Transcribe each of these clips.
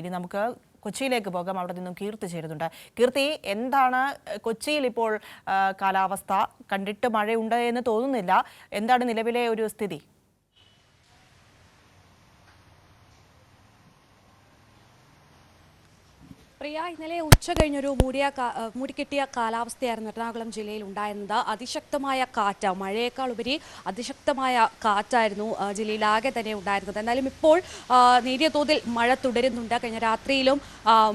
ഇനി നമുക്ക് കൊച്ചിയിലേക്ക് പോകാം. അവിടെ നിന്നും കീർത്തി ചേരുന്നുണ്ട്. കീർത്തി, എന്താണ് കൊച്ചിയിൽ ഇപ്പോൾ കാലാവസ്ഥ? കണ്ടിട്ട് മഴയുണ്ട് എന്ന് തോന്നുന്നില്ല. എന്താണ് നിലവിലെ ഒരു സ്ഥിതി? പ്രിയ, ഇന്നലെ ഉച്ച കഴിഞ്ഞൊരു മൂടിക്കെട്ടിയ കാലാവസ്ഥയായിരുന്നു എറണാകുളം ജില്ലയിൽ ഉണ്ടായിരുന്നത്. അതിശക്തമായ കാറ്റ്, മഴയേക്കാൾ ഉപരി അതിശക്തമായ കാറ്റായിരുന്നു ജില്ലയിലാകെ തന്നെ ഉണ്ടായിരുന്നത്. എന്നാലും ഇപ്പോൾ നേരിയ തോതിൽ മഴ തുടരുന്നുണ്ട്. കഴിഞ്ഞ രാത്രിയിലും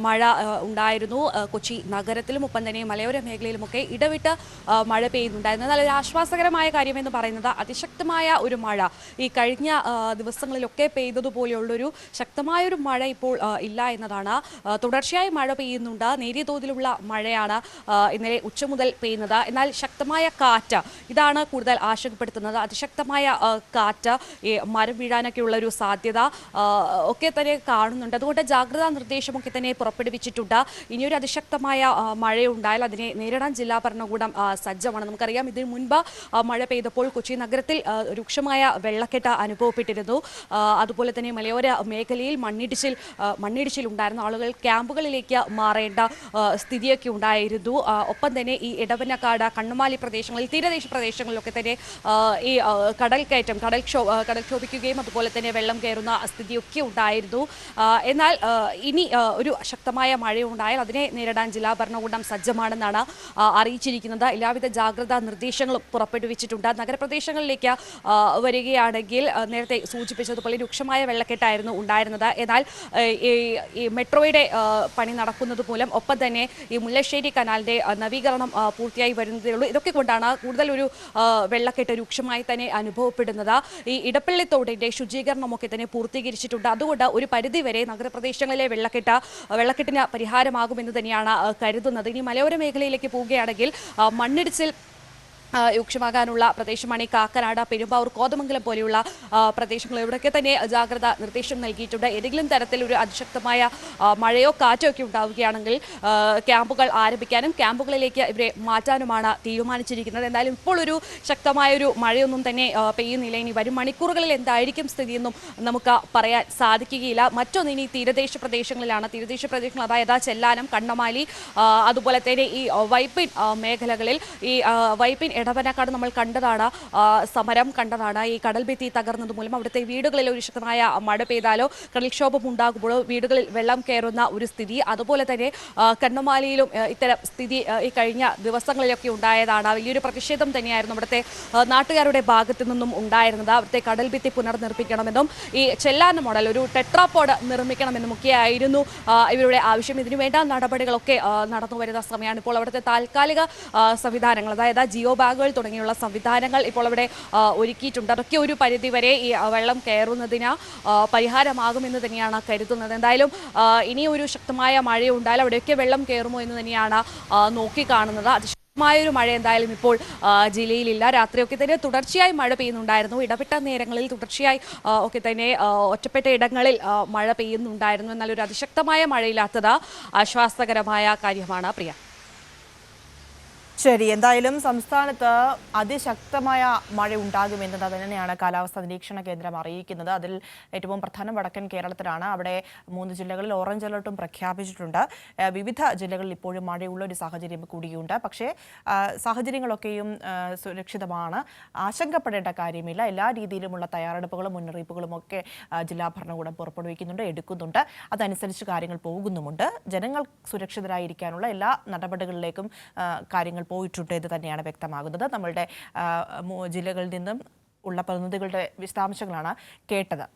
മഴ ഉണ്ടായിരുന്നു. കൊച്ചി നഗരത്തിലും ഒപ്പം തന്നെ മലയോര മേഖലയിലുമൊക്കെ ഇടവിട്ട് മഴ പെയ്യുന്നുണ്ടായിരുന്നു. എന്നാൽ ഒരു ആശ്വാസകരമായ കാര്യമെന്ന് പറയുന്നത് അതിശക്തമായ ഒരു മഴ ഈ കഴിഞ്ഞ ദിവസങ്ങളിലൊക്കെ പെയ്തതുപോലെയുള്ളൊരു ശക്തമായൊരു മഴ ഇപ്പോൾ ഇല്ല എന്നതാണ്. തുടർച്ചയായി മഴ പെയ്യുന്നുണ്ട്. നേരിയ തോതിലുള്ള മഴയാണ് ഇന്നലെ ഉച്ച മുതൽ പെയ്യുന്നത്. എന്നാൽ ശക്തമായ കാറ്റ്, ഇതാണ് കൂടുതൽ ആശങ്കപ്പെടുത്തുന്നത്. അതിശക്തമായ കാറ്റ്, മരം വീഴാനൊക്കെയുള്ള ഒരു സാധ്യത ഒക്കെ തന്നെ കാണുന്നുണ്ട്. അതുകൊണ്ട് ജാഗ്രതാ നിർദ്ദേശമൊക്കെ തന്നെ പുറപ്പെടുവിച്ചിട്ടുണ്ട്. ഇനിയൊരു അതിശക്തമായ മഴയുണ്ടായാൽ അതിനെ നേരിടാൻ ജില്ലാ ഭരണകൂടം സജ്ജമാണ്. നമുക്കറിയാം, ഇതിനു മുൻപ് മഴ പെയ്തപ്പോൾ കൊച്ചി നഗരത്തിൽ രൂക്ഷമായ വെള്ളക്കെട്ട് അനുഭവപ്പെട്ടിരുന്നു. അതുപോലെ തന്നെ മലയോര മേഖലയിൽ മണ്ണിടിച്ചിൽ ഉണ്ടായിരുന്നു. ആളുകൾ ക്യാമ്പുകളിലേക്ക് മാറേണ്ട സ്ഥിതിയൊക്കെ ഉണ്ടായിരുന്നു. ഒപ്പം തന്നെ ഈ ഇടവനക്കാട്, കണ്ണുമാലി പ്രദേശങ്ങളിൽ, തീരദേശ പ്രദേശങ്ങളിലൊക്കെ തന്നെ ഈ കടൽക്കയറ്റം, കടൽക്ഷോഭിക്കുകയും അതുപോലെ തന്നെ വെള്ളം കയറുന്ന സ്ഥിതിയൊക്കെ ഉണ്ടായിരുന്നു. എന്നാൽ ഇനി ഒരു ശക്തമായ മഴയുണ്ടായാൽ അതിനെ നേരിടാൻ ജില്ലാ ഭരണകൂടം സജ്ജമാണെന്നാണ് അറിയിച്ചിരിക്കുന്നത്. എല്ലാവിധ ജാഗ്രതാ നിർദ്ദേശങ്ങളും പുറപ്പെടുവിച്ചിട്ടുണ്ട്. നഗരപ്രദേശങ്ങളിലേക്ക് വരികയാണെങ്കിൽ നേരത്തെ സൂചിപ്പിച്ചതുപോലെ രൂക്ഷമായ വെള്ളക്കെട്ടായിരുന്നു ഉണ്ടായിരുന്നത്. എന്നാൽ ഈ മെട്രോയുടെ പണി നടക്കുന്നത് മൂലം, ഒപ്പം തന്നെ ഈ മുല്ലശ്ശേരി കനാലിന്റെ നവീകരണം പൂർത്തിയായി വരുന്നതേ ഉള്ളൂ. ഇതൊക്കെ കൊണ്ടാണ് കൂടുതൽ ഒരു വെള്ളക്കെട്ട് രൂക്ഷമായി തന്നെ അനുഭവപ്പെടുന്നത്. ഈ ഇടപ്പള്ളി തോടിന്റെ ശുചീകരണമൊക്കെ തന്നെ പൂർത്തീകരിച്ചിട്ടുണ്ട്. അതുകൊണ്ട് ഒരു പരിധിവരെ നഗരപ്രദേശങ്ങളിലെ വെള്ളക്കെട്ടിന് പരിഹാരമാകുമെന്ന് തന്നെയാണ് കരുതുന്നത്. ഇനി മലയോര മേഖലയിലേക്ക് പോവുകയാണെങ്കിൽ മണ്ണിടിച്ചിൽ രൂക്ഷമാകാനുള്ള പ്രദേശമാണ് ഈ കാക്കനാട്, പെരുമ്പാവൂർ, കോതമംഗലം പോലെയുള്ള പ്രദേശങ്ങൾ. ഇവിടെയൊക്കെ തന്നെ ജാഗ്രതാ നിർദ്ദേശം നൽകിയിട്ടുണ്ട്. ഏതെങ്കിലും തരത്തിൽ ഒരു അതിശക്തമായ മഴയോ കാറ്റോ ഒക്കെ ഉണ്ടാവുകയാണെങ്കിൽ ക്യാമ്പുകൾ ആരംഭിക്കാനും ക്യാമ്പുകളിലേക്ക് ഇവരെ മാറ്റാനുമാണ് തീരുമാനിച്ചിരിക്കുന്നത്. എന്തായാലും ഇപ്പോൾ ഒരു ശക്തമായൊരു മഴയൊന്നും തന്നെ പെയ്യുന്നില്ല. ഇനി വരും മണിക്കൂറുകളിൽ എന്തായിരിക്കും സ്ഥിതിയെന്നും നമുക്ക് പറയാൻ സാധിക്കുകയില്ല. മറ്റൊന്ന് ഇനി തീരദേശ പ്രദേശങ്ങളിലാണ്. തീരദേശ പ്രദേശങ്ങൾ അതായത് ചെല്ലാനം, കണ്ണമാലി, അതുപോലെ തന്നെ ഈ വൈപ്പിൻ മേഖലകളിൽ, ഈ വൈപ്പിൻ ഇടവനക്കാട് നമ്മൾ കണ്ടതാണ്, സമരം കണ്ടതാണ്. ഈ കടൽഭിത്തി തകർന്നത് മൂലം അവിടുത്തെ വീടുകളിൽ ഒരു ശക്തമായ മഴ പെയ്താലോ കടൽക്ഷോഭം ഉണ്ടാകുമ്പോഴോ വീടുകളിൽ വെള്ളം കയറുന്ന ഒരു സ്ഥിതി. അതുപോലെ തന്നെ കണ്ണുമാലിയിലും ഇത്തരം സ്ഥിതി ഈ കഴിഞ്ഞ ദിവസങ്ങളിലൊക്കെ ഉണ്ടായതാണ്. വലിയൊരു പ്രതിഷേധം തന്നെയായിരുന്നു അവിടുത്തെ നാട്ടുകാരുടെ ഭാഗത്തു നിന്നും ഉണ്ടായിരുന്നത്. അവിടുത്തെ കടൽഭിത്തി പുനർനിർമ്മിക്കണമെന്നും ഈ ചെല്ലാനം മോഡൽ ഒരു ടെട്രാപോഡ് നിർമ്മിക്കണമെന്നുമൊക്കെയായിരുന്നു ഇവരുടെ ആവശ്യം. ഇതിനുവേണ്ട നടപടികളൊക്കെ നടന്നു വരുന്ന സമയമാണ്. ഇപ്പോൾ അവിടുത്തെ താൽക്കാലിക സംവിധാനങ്ങൾ, അതായത് ജിയോ ബാഗുകൾ തുടങ്ങിയുള്ള സംവിധാനങ്ങൾ ഇപ്പോൾ അവിടെ ഒരുക്കിയിട്ടുണ്ട്. അതൊക്കെ ഒരു പരിധിവരെ ഈ വെള്ളം കയറുന്നതിന് പരിഹാരമാകുമെന്ന് തന്നെയാണ് കരുതുന്നത്. എന്തായാലും ഇനി ഒരു ശക്തമായ മഴയുണ്ടായാൽ അവിടെയൊക്കെ വെള്ളം കയറുമോ എന്ന് തന്നെയാണ് നോക്കിക്കാണുന്നത്. അതിശക്തമായൊരു മഴ എന്തായാലും ഇപ്പോൾ ജില്ലയിലില്ല. രാത്രിയൊക്കെ തന്നെ തുടർച്ചയായി മഴ പെയ്യുന്നുണ്ടായിരുന്നു. ഇടപെട്ട നേരങ്ങളിൽ തുടർച്ചയായി ഒക്കെ തന്നെ ഒറ്റപ്പെട്ട ഇടങ്ങളിൽ മഴ പെയ്യുന്നുണ്ടായിരുന്നു. എന്നാൽ ഒരു അതിശക്തമായ മഴയില്ലാത്തത് ആശ്വാസകരമായ കാര്യമാണ്. പ്രിയ, ശരി, എന്തായാലും സംസ്ഥാനത്ത് അതിശക്തമായ മഴ ഉണ്ടാകുമെന്നത് തന്നെയാണ് കാലാവസ്ഥാ നിരീക്ഷണ കേന്ദ്രം അറിയിക്കുന്നത്. അതിൽ ഏറ്റവും പ്രധാനം വടക്കൻ കേരളത്തിലാണ്. അവിടെ 3 ജില്ലകളിൽ ഓറഞ്ച് അലർട്ടും പ്രഖ്യാപിച്ചിട്ടുണ്ട്. വിവിധ ജില്ലകളിൽ ഇപ്പോഴും മഴയുള്ള ഒരു സാഹചര്യം കൂടിയുണ്ട്. പക്ഷേ സാഹചര്യങ്ങളൊക്കെയും സുരക്ഷിതമാണ്, ആശങ്കപ്പെടേണ്ട കാര്യമില്ല. എല്ലാ രീതിയിലുമുള്ള തയ്യാറെടുപ്പുകളും മുന്നറിയിപ്പുകളും ഒക്കെ ജില്ലാ ഭരണകൂടം പുറപ്പെടുവിക്കുന്നുണ്ട്, എടുക്കുന്നുണ്ട്. അതനുസരിച്ച് കാര്യങ്ങൾ പോകുന്നുമുണ്ട്. ജനങ്ങൾ സുരക്ഷിതരായിരിക്കാനുള്ള എല്ലാ നടപടികളിലേക്കും കാര്യങ്ങൾ പോയിട്ടുണ്ട് എന്ന് തന്നെയാണ് വ്യക്തമാകുന്നത്. നമ്മളുടെ ജില്ലകളിൽ നിന്നും ഉള്ള പ്രതിനിധികളുടെ വിശദാംശങ്ങളാണ് കേട്ടത്.